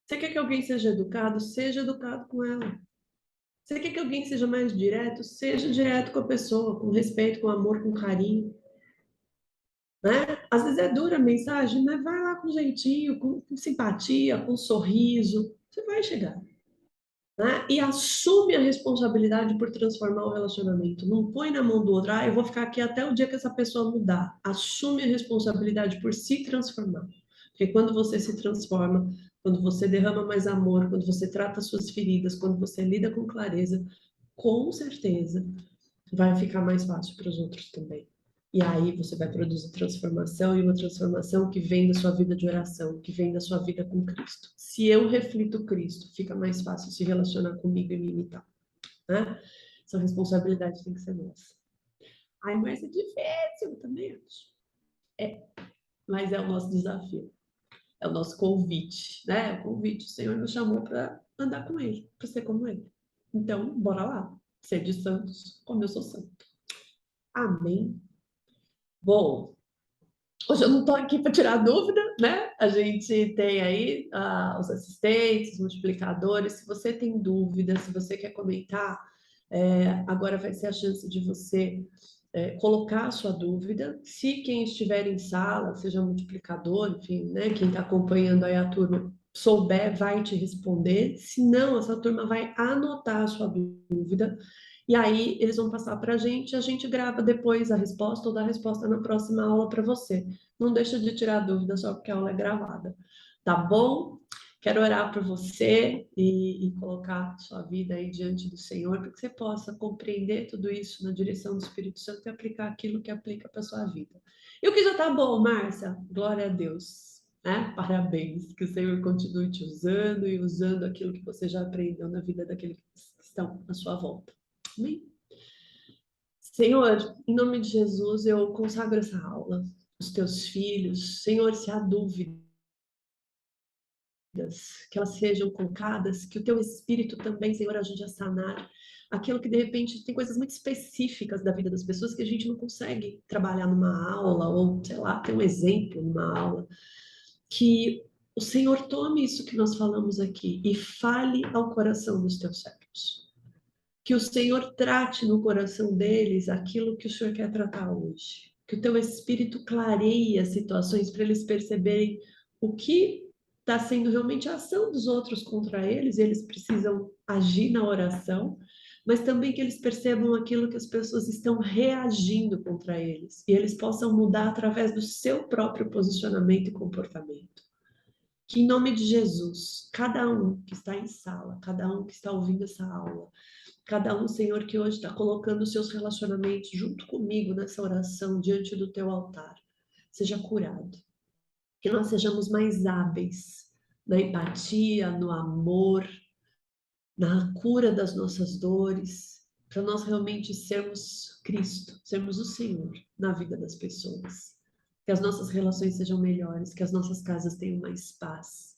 Você quer que alguém seja educado? Seja educado com ela. Você quer que alguém seja mais direto? Seja direto com a pessoa, com respeito, com amor, com carinho. Né? Às vezes é dura a mensagem, mas vai lá com jeitinho, com simpatia, com sorriso. Você vai chegar. Né? E assume a responsabilidade por transformar o relacionamento. Não põe na mão do outro, eu vou ficar aqui até o dia que essa pessoa mudar. Assume a responsabilidade por se transformar. Porque quando você se transforma, quando você derrama mais amor, quando você trata suas feridas, quando você lida com clareza, com certeza vai ficar mais fácil para os outros também. E aí você vai produzir transformação e uma transformação que vem da sua vida de oração, que vem da sua vida com Cristo. Se eu reflito Cristo, fica mais fácil se relacionar comigo e me imitar, né? Essa responsabilidade tem que ser nossa. Ai, mas é difícil, eu também acho. É, mas é o nosso desafio, é o nosso convite, né? O convite, o Senhor nos chamou para andar com Ele, para ser como Ele. Então, bora lá, ser de santos, como eu sou santo. Amém. Bom, hoje eu não estou aqui para tirar dúvida, né? A gente tem aí os assistentes, os multiplicadores. Se você tem dúvida, se você quer comentar, agora vai ser a chance de você colocar a sua dúvida. Se quem estiver em sala, seja multiplicador, enfim, né? Quem está acompanhando aí a turma, souber, vai te responder. Se não, essa turma vai anotar a sua dúvida. E aí eles vão passar para a gente grava depois a resposta ou dá a resposta na próxima aula para você. Não deixa de tirar dúvida só porque a aula é gravada. Tá bom? Quero orar por você e colocar sua vida aí diante do Senhor, para que você possa compreender tudo isso na direção do Espírito Santo e aplicar aquilo que aplica para sua vida. E o que já tá bom, Márcia? Glória a Deus. Né? Parabéns. Que o Senhor continue te usando e usando aquilo que você já aprendeu na vida daqueles que estão à sua volta. Amém? Senhor, em nome de Jesus, eu consagro essa aula, os teus filhos. Senhor, se há dúvidas, que elas sejam colocadas, que o teu Espírito também, Senhor, ajude a sanar aquilo que de repente tem coisas muito específicas da vida das pessoas que a gente não consegue trabalhar numa aula, ou sei lá, ter um exemplo numa aula. Que o Senhor tome isso que nós falamos aqui e fale ao coração dos teus servos. Que o Senhor trate no coração deles aquilo que o Senhor quer tratar hoje. Que o teu Espírito clareie as situações para eles perceberem o que está sendo realmente a ação dos outros contra eles, e eles precisam agir na oração, mas também que eles percebam aquilo que as pessoas estão reagindo contra eles, e eles possam mudar através do seu próprio posicionamento e comportamento. Que em nome de Jesus, cada um que está em sala, cada um que está ouvindo essa aula, cada um, Senhor, que hoje está colocando os seus relacionamentos junto comigo nessa oração diante do teu altar, seja curado. Que nós sejamos mais hábeis na empatia, no amor, na cura das nossas dores, para nós realmente sermos Cristo, sermos o Senhor na vida das pessoas. Que as nossas relações sejam melhores, que as nossas casas tenham mais paz,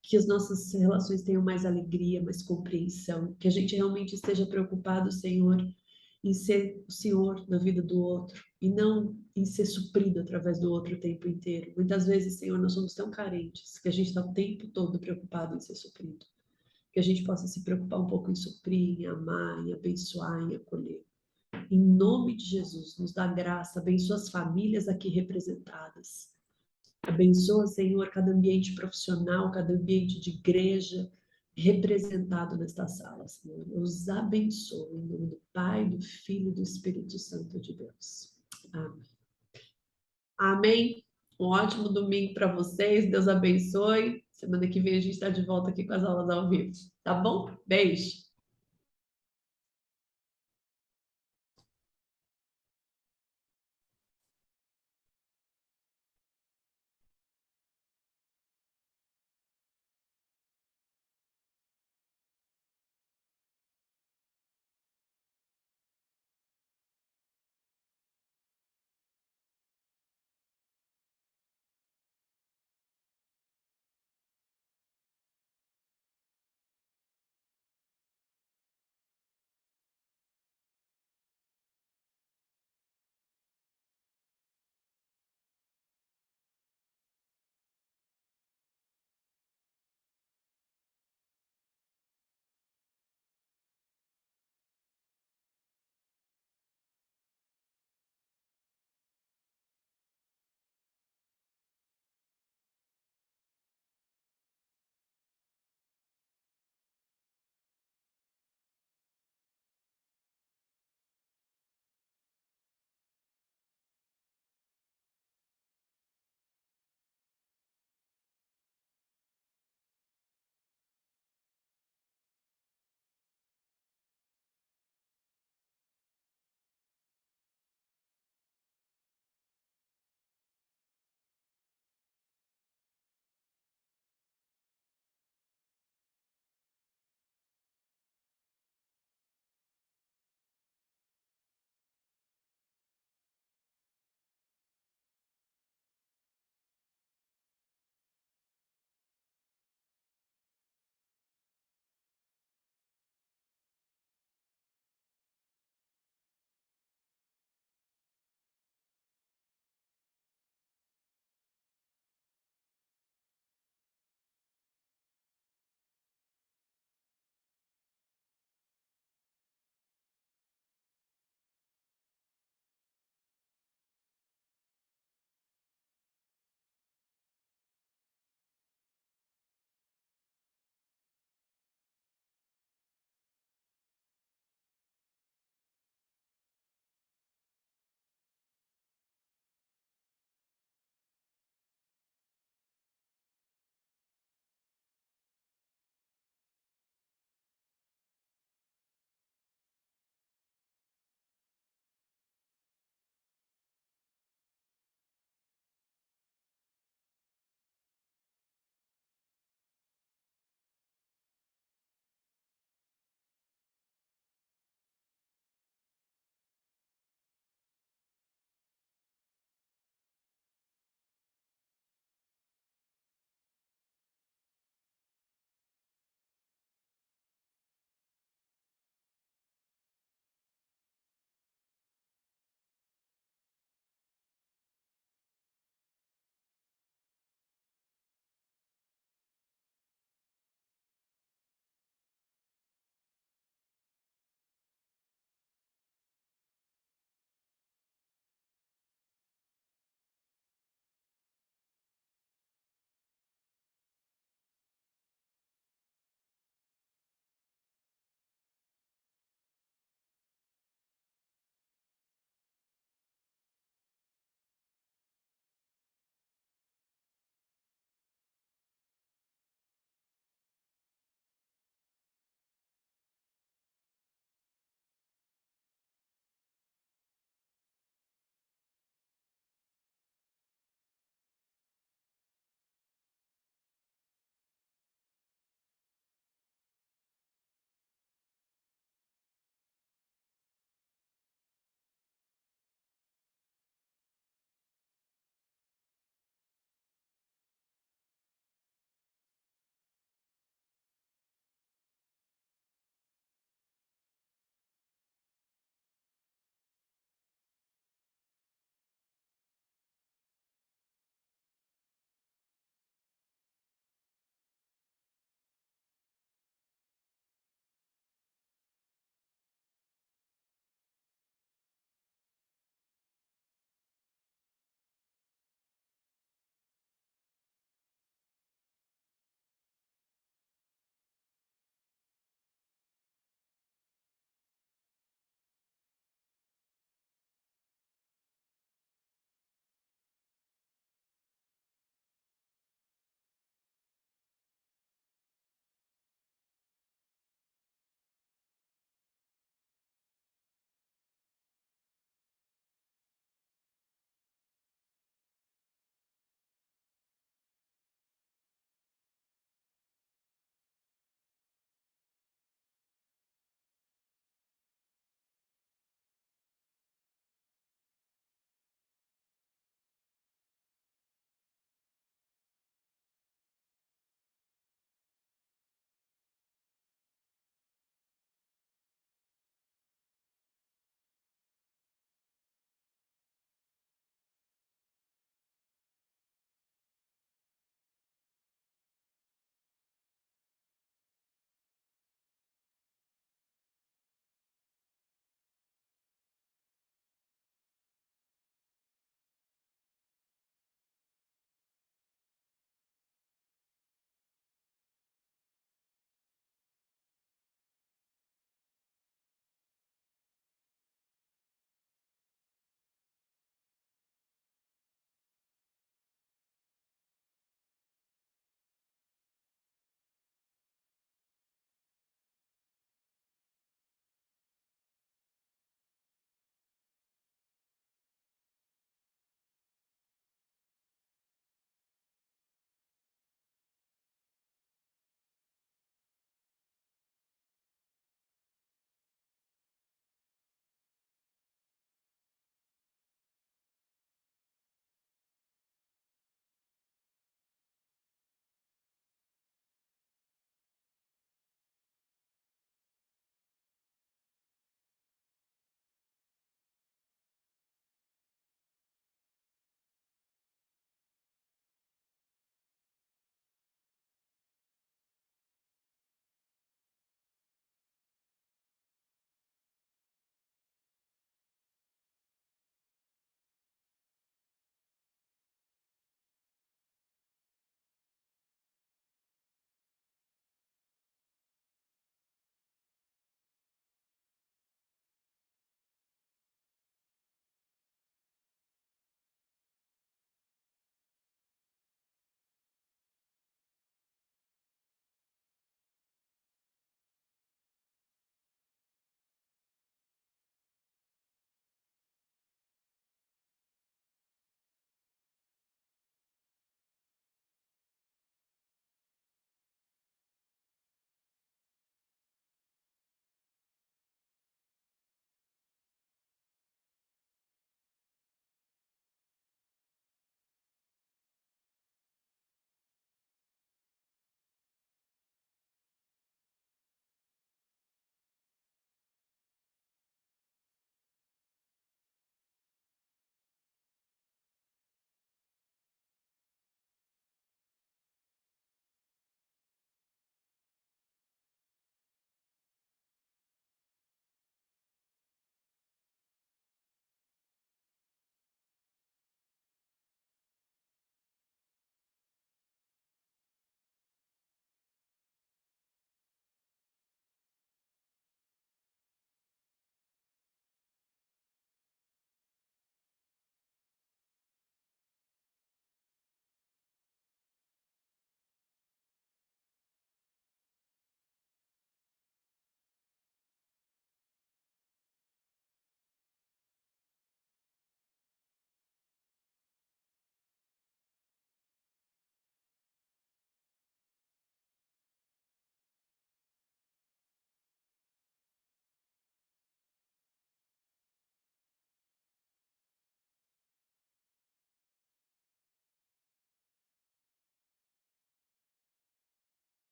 que as nossas relações tenham mais alegria, mais compreensão, que a gente realmente esteja preocupado, Senhor, em ser o Senhor na vida do outro e não em ser suprido através do outro o tempo inteiro. Muitas vezes, Senhor, nós somos tão carentes que a gente está o tempo todo preocupado em ser suprido. Que a gente possa se preocupar um pouco em suprir, em amar, em abençoar, em acolher. Em nome de Jesus, nos dá graça, abençoa as famílias aqui representadas. Abençoa, Senhor, cada ambiente profissional, cada ambiente de igreja representado nesta sala, Senhor. Os abençoa em nome do Pai, do Filho e do Espírito Santo de Deus. Amém. Amém. Um ótimo domingo para vocês. Deus abençoe. Semana que vem a gente está de volta aqui com as aulas ao vivo. Tá bom? Beijo.